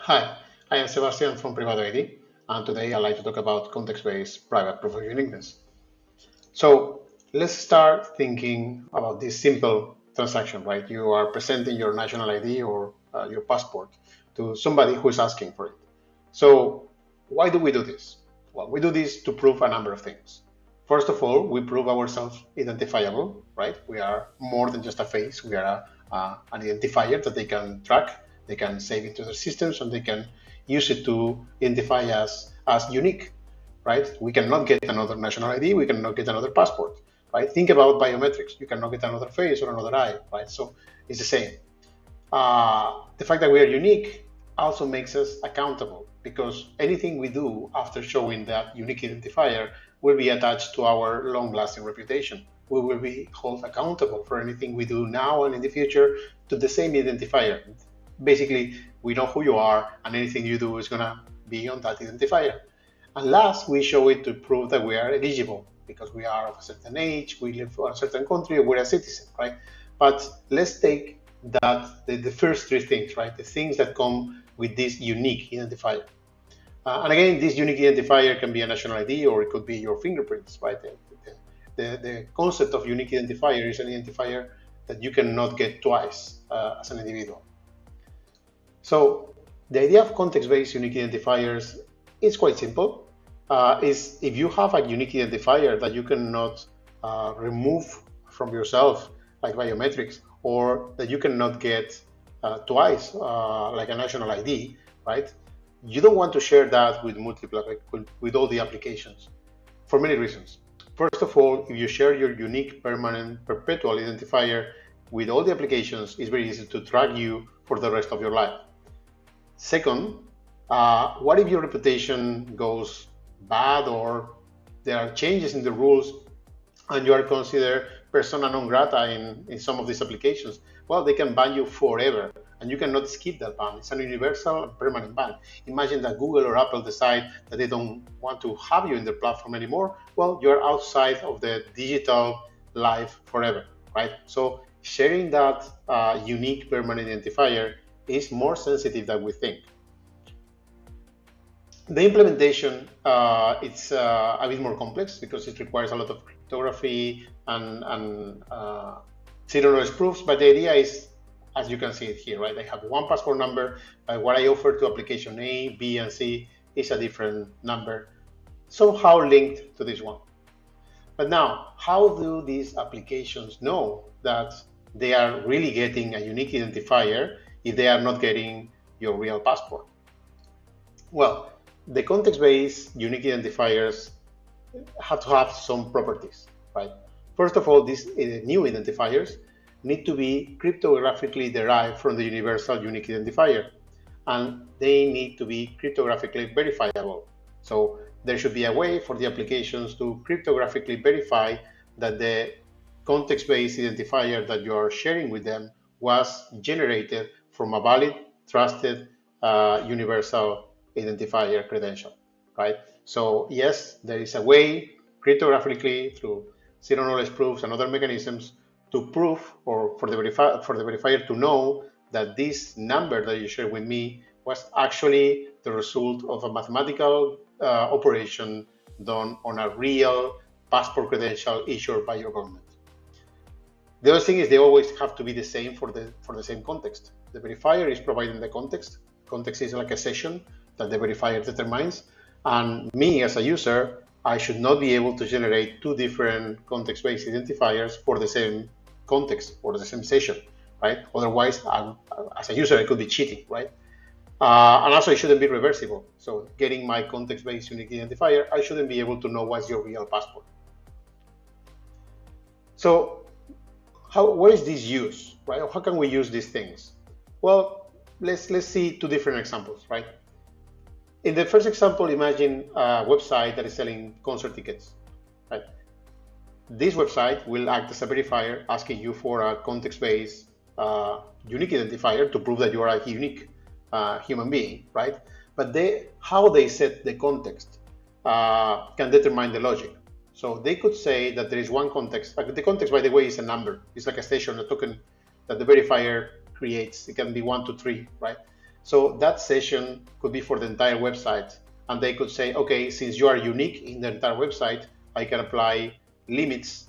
Hi, I am Sebastian from Privado ID, and today I'd like to talk about context-based private proof of uniqueness. So let's start thinking about this simple transaction, right? You are presenting your national ID or your passport to somebody who is asking for it. So why do we do this? Well, we do this to prove a number of things. First of all, we prove ourselves identifiable, right? We are more than just a face. We are an identifier that they can track, they can save into their systems, and they can use it to identify us as unique, right? We cannot get another national ID, we cannot get another passport, right? Think about biometrics. You cannot get another face or another eye, right? So it's the same. The fact that we are unique also makes us accountable because anything we do after showing that unique identifier will be attached to our long-lasting reputation. We will be held accountable for anything we do now and in the future to the same identifier. Basically, we know who you are, and anything you do is going to be on that identifier. And last, we show it to prove that we are eligible because we are of a certain age, we live in a certain country, we're a citizen, right? But let's take that the first three things, right? The things that come with this unique identifier. And again, this unique identifier can be a national ID or it could be your fingerprints, right? The concept of unique identifier is an identifier that you cannot get twice as an individual. So the idea of context-based unique identifiers is quite simple. Is if you have a unique identifier that you cannot remove from yourself, like biometrics, or that you cannot get twice, like a national ID, right? You don't want to share that with with all the applications for many reasons. First of all, if you share your unique, permanent, perpetual identifier with all the applications, it's very easy to track you for the rest of your life. Second, what if your reputation goes bad or there are changes in the rules and you are considered persona non grata in some of these applications? Well, they can ban you forever and you cannot skip that ban. It's an universal and permanent ban. Imagine that Google or Apple decide that they don't want to have you in their platform anymore. Well, you're outside of the digital life forever, right? So sharing that unique permanent identifier is more sensitive than we think. The implementation it's a bit more complex because it requires a lot of cryptography and zero-knowledge proofs. But the idea is, as you can see it here, right? I have one passport number, but what I offer to application A, B, and C is a different number, somehow linked to this one. But now, how do these applications know that they are really getting a unique identifier if they are not getting your real passport? Well, the context-based unique identifiers have to have some properties, right? First of all, these new identifiers need to be cryptographically derived from the universal unique identifier, and they need to be cryptographically verifiable. So there should be a way for the applications to cryptographically verify that the context-based identifier that you are sharing with them was generated from a valid, trusted, universal identifier credential, right? So yes, there is a way cryptographically through zero-knowledge proofs and other mechanisms to prove or for the verifier to know that this number that you share with me was actually the result of a mathematical operation done on a real passport credential issued by your government. The other thing is they always have to be the same for the same context. The verifier is providing the context. Context is like a session that the verifier determines. And me as a user, I should not be able to generate two different context-based identifiers for the same context or the same session, right? Otherwise, as a user, I could be cheating, right? And also, it shouldn't be reversible. So getting my context-based unique identifier, I shouldn't be able to know what's your real passport. So what is this use, right? How can we use these things? Well, let's see two different examples, right? In the first example, imagine a website that is selling concert tickets, right? This website will act as a verifier, asking you for a context-based unique identifier to prove that you are a unique human being, right? But how they set the context can determine the logic. So they could say that there is one context. The context, by the way, is a number. It's like a station, a token that the verifier creates. It can be 1 to 3, right? So that session could be for the entire website, and they could say, okay, since you are unique in the entire website, I can apply limits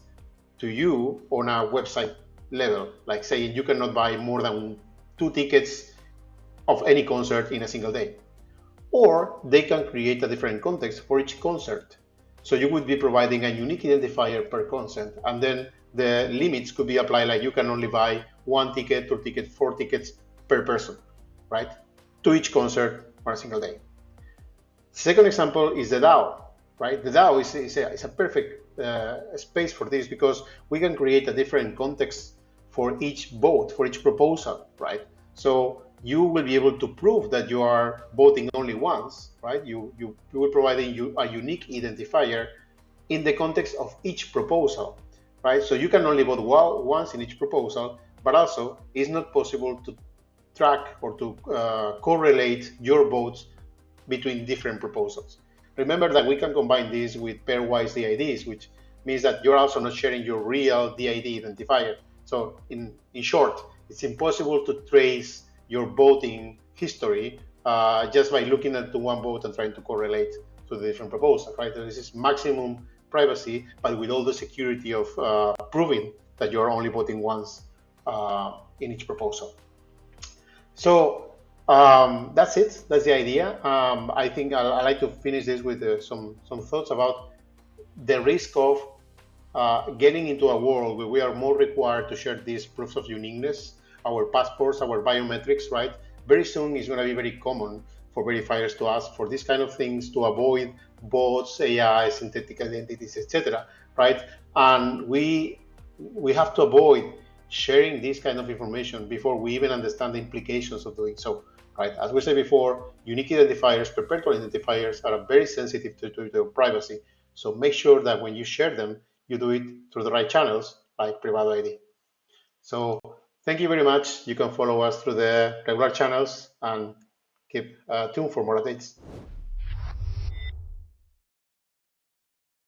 to you on a website level, like saying you cannot buy more than 2 tickets of any concert in a single day. Or they can create a different context for each concert. So you would be providing a unique identifier per concert, and then the limits could be applied, like you can only buy 1 ticket, 2 tickets, 4 tickets per person, right? To each concert for a single day. Second example is the DAO, right? The DAO is a perfect space for this, because we can create a different context for each vote, for each proposal, right? So you will be able to prove that you are voting only once, right? You will provide a unique identifier in the context of each proposal, right? So you can only vote once in each proposal, but also it's not possible to track or to correlate your votes between different proposals. Remember that we can combine this with pairwise DIDs, which means that you're also not sharing your real DID identifier. So in short, it's impossible to trace your voting history just by looking at the one vote and trying to correlate to the different proposals, right? So this is maximum privacy, but with all the security of proving that you're only voting once in each proposal. So that's it. That's the idea. I think I like to finish this with some thoughts about the risk of getting into a world where we are more required to share these proofs of uniqueness, our passports, our biometrics, right? Very soon it's going to be very common for verifiers to ask for these kind of things to avoid bots, AI, synthetic identities, etc., right? And we have to avoid sharing this kind of information before we even understand the implications of doing so, right? As we said before, unique identifiers, perpetual identifiers are very sensitive to their privacy. So make sure that when you share them, you do it through the right channels, like Privado ID. So thank you very much. You can follow us through the regular channels and keep tuned for more updates.